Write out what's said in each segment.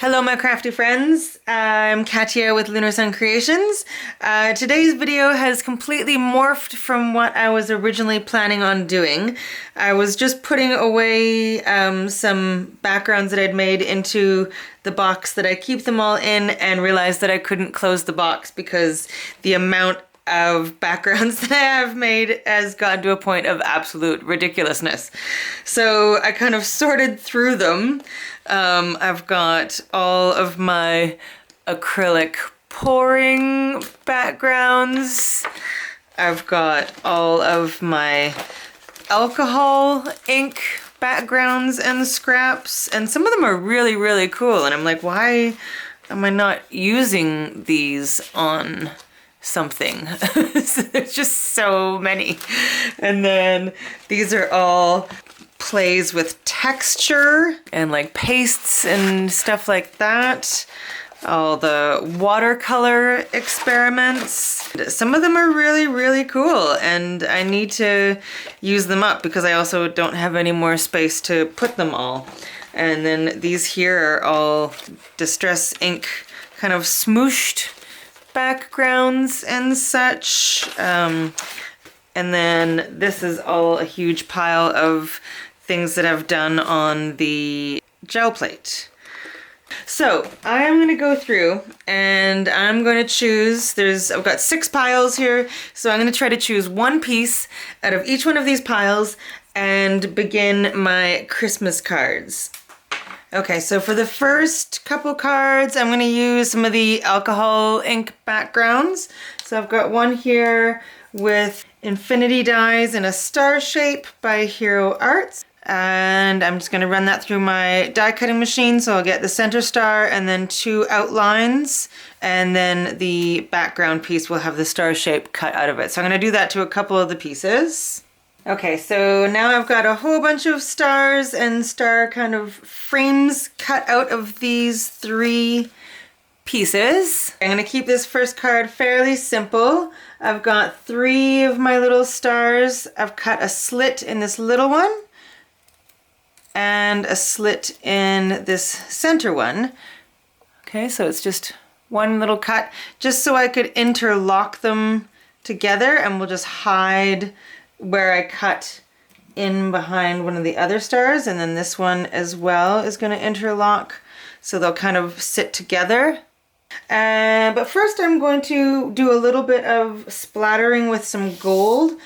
Hello my crafty friends, I'm Katya with Lunar Creations. Today's video has completely morphed from what I was originally planning on doing. I was just putting away some backgrounds that I'd made into the box that I keep them all in and realized that I couldn't close the box because the amount of backgrounds that I have made has gotten to a point of absolute ridiculousness. So I kind of sorted through them. I've got all of my acrylic pouring backgrounds. I've got all of my alcohol ink backgrounds and scraps, and some of them are really, really cool. And I'm like, why am I not using these on something? There's just so many. And then these are all plays with texture and like pastes and stuff like that. All the watercolor experiments. Some of them are really, really cool, and I need to use them up because I also don't have any more space to put them all. And then these here are all Distress ink kind of smooshed backgrounds and such. And then this is all a huge pile of things that I've done on the gel plate. So I'm going to go through and I'm going to choose, I've got 6 piles here, so I'm going to try to choose one piece out of each one of these piles and begin my Christmas cards. Okay, so for the first couple cards, I'm going to use some of the alcohol ink backgrounds. So I've got one here with infinity dies in a star shape by Hero Arts. And I'm just going to run that through my die cutting machine, so I'll get the center star and then 2 outlines, and then the background piece will have the star shape cut out of it. So I'm going to do that to a couple of the pieces. Okay, so now I've got a whole bunch of stars and star kind of frames cut out of these 3 pieces. I'm going to keep this first card fairly simple. I've got 3 of my little stars. I've cut a slit in this little one and a slit in this center one. Okay, so it's just one little cut, just so I could interlock them together, and we'll just hide where I cut in behind one of the other stars, and then this one as well is going to interlock, so they'll kind of sit together. But first I'm going to do a little bit of splattering with some gold.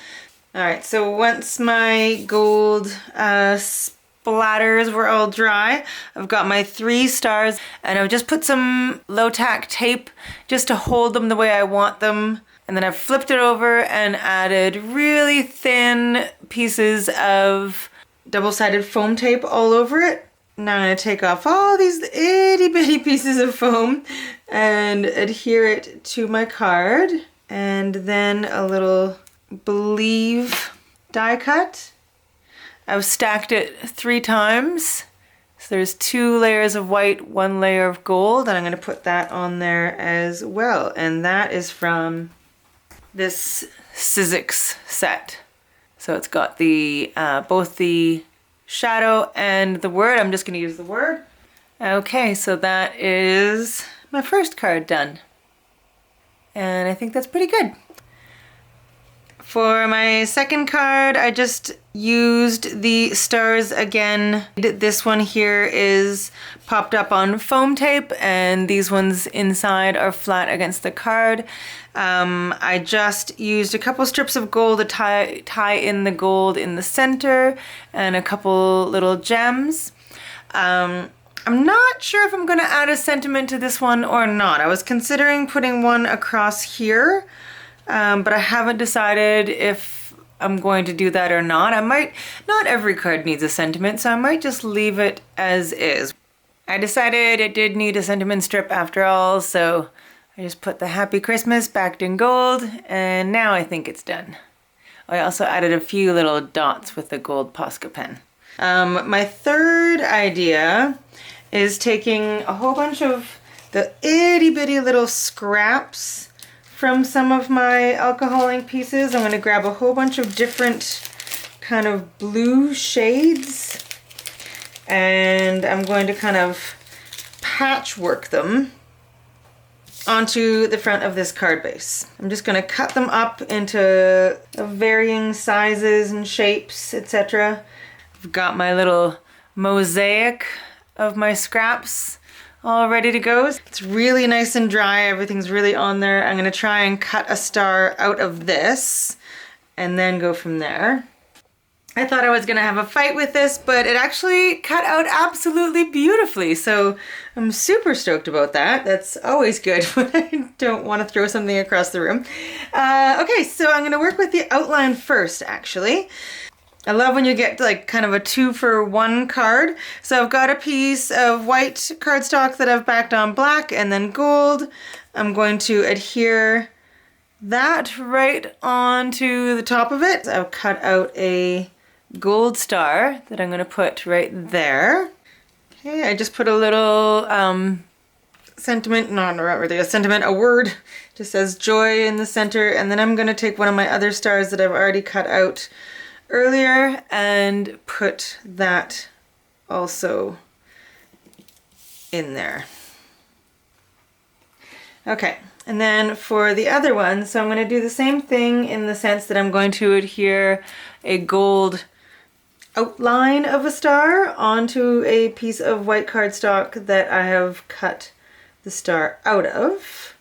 Alright, so once my gold splatters were all dry, I've got my 3 stars, and I've just put some low-tack tape just to hold them the way I want them. And then I've flipped it over and added really thin pieces of double-sided foam tape all over it. Now I'm going to take off all these itty-bitty pieces of foam and adhere it to my card. And then a little believe die cut. I've stacked it 3 times. So there's 2 layers of white, 1 layer of gold, and I'm going to put that on there as well. And that is from this Sizzix set. So it's got the both the shadow and the word. I'm just going to use the word. Okay, so that is my first card done. And I think that's pretty good. For my second card, I just used the stars again. This one here is popped up on foam tape, and these ones inside are flat against the card. I just used a couple strips of gold to tie in the gold in the center, and a couple little gems. I'm not sure if I'm going to add a sentiment to this one or not. I was considering putting one across here, but I haven't decided if I'm going to do that or not. Not every card needs a sentiment, so I might just leave it as is. I decided it did need a sentiment strip after all, so I just put the Happy Christmas backed in gold, and now I think it's done. I also added a few little dots with the gold Posca pen. My third idea is taking a whole bunch of the itty bitty little scraps from some of my alcohol ink pieces. I'm going to grab a whole bunch of different kind of blue shades, and I'm going to kind of patchwork them onto the front of this card base. I'm just going to cut them up into varying sizes and shapes, etc. I've got my little mosaic of my scraps all ready to go. It's really nice and dry, everything's really on there. I'm going to try and cut a star out of this and then go from there. I thought I was going to have a fight with this, but it actually cut out absolutely beautifully, so I'm super stoked about that. That's always good when I don't want to throw something across the room. Okay, so I'm going to work with the outline first, actually. I love when you get like kind of a 2-for-1 card. So I've got a piece of white cardstock that I've backed on black and then gold. I'm going to adhere that right onto the top of it. I've cut out a gold star that I'm going to put right there. Okay, I just put a little sentiment, no, not really a sentiment, a word, just says joy in the center, and then I'm going to take one of my other stars that I've already cut out earlier and put that also in there. Okay, and then for the other one, so I'm going to do the same thing in the sense that I'm going to adhere a gold outline of a star onto a piece of white cardstock that I have cut the star out of.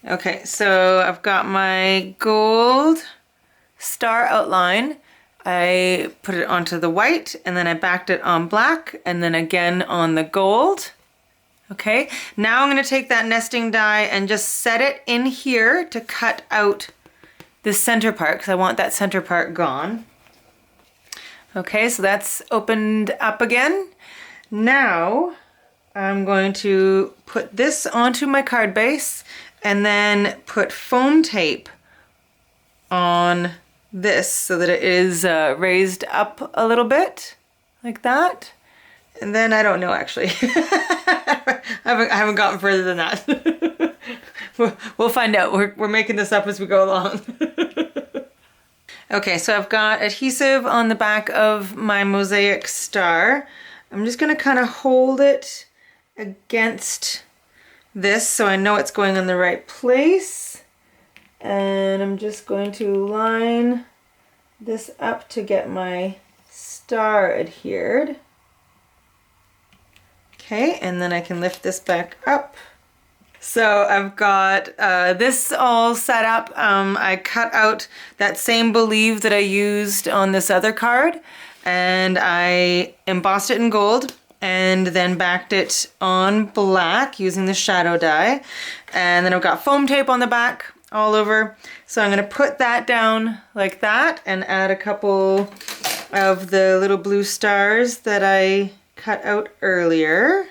Okay, so I've got my gold star outline. I put it onto the white and then I backed it on black and then again on the gold. Okay, now I'm going to take that nesting die and just set it in here to cut out this center part because I want that center part gone. Okay, so that's opened up again. Now I'm going to put this onto my card base and then put foam tape on this so that it is raised up a little bit like that. And then I don't know actually. I haven't gotten further than that. We'll find out. We're making this up as we go along. Okay, so I've got adhesive on the back of my mosaic star. I'm just going to kind of hold it against this so I know it's going in the right place. And I'm just going to line this up to get my star adhered. Okay, and then I can lift this back up. So I've got this all set up. I cut out that same believe that I used on this other card and I embossed it in gold and then backed it on black using the shadow die. And then I've got foam tape on the back all over. So I'm going to put that down like that and add a couple of the little blue stars that I cut out earlier.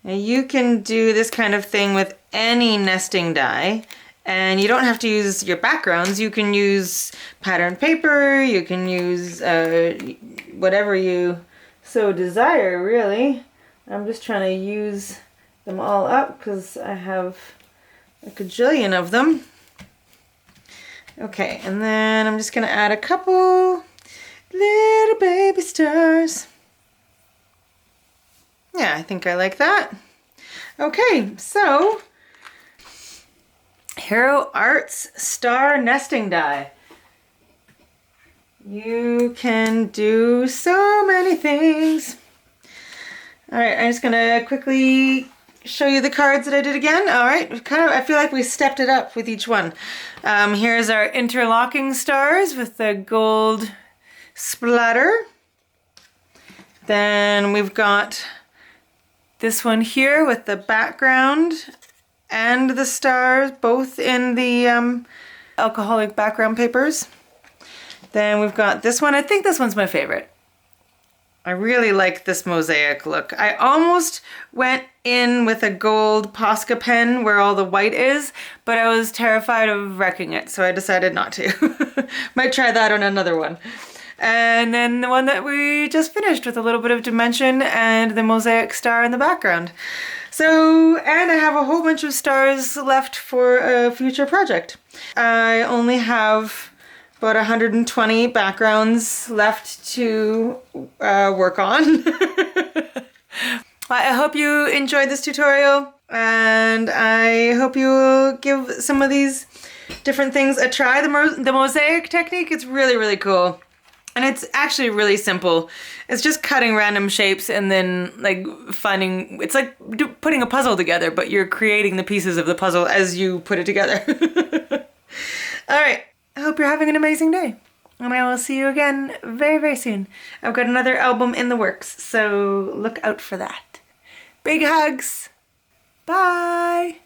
Now you can do this kind of thing with any nesting die and you don't have to use your backgrounds. You can use pattern paper, you can use whatever you so desire really. I'm just trying to use them all up because I have a gajillion of them. Okay, and then I'm just going to add a couple little baby stars. Yeah, I think I like that. Okay, so Hero Arts Star Nesting Die. You can do so many things. All right, I'm just gonna quickly show you the cards that I did again. All right, I feel like we stepped it up with each one. Here's our interlocking stars with the gold splatter. Then we've got this one here with the background and the stars, both in the alcoholic background papers. Then we've got this one. I think this one's my favorite. I really like this mosaic look. I almost went in with a gold Posca pen where all the white is, but I was terrified of wrecking it, so I decided not to. Might try that on another one. And then the one that we just finished with a little bit of dimension and the mosaic star in the background. So, and I have a whole bunch of stars left for a future project. I only have about 120 backgrounds left to work on. I hope you enjoyed this tutorial, and I hope you will give some of these different things a try. The mosaic technique, it's really, really cool. And it's actually really simple. It's just cutting random shapes and then like finding, it's like putting a puzzle together, but you're creating the pieces of the puzzle as you put it together. All right, I hope you're having an amazing day. And I will see you again very, very soon. I've got another album in the works, so look out for that. Big hugs. Bye.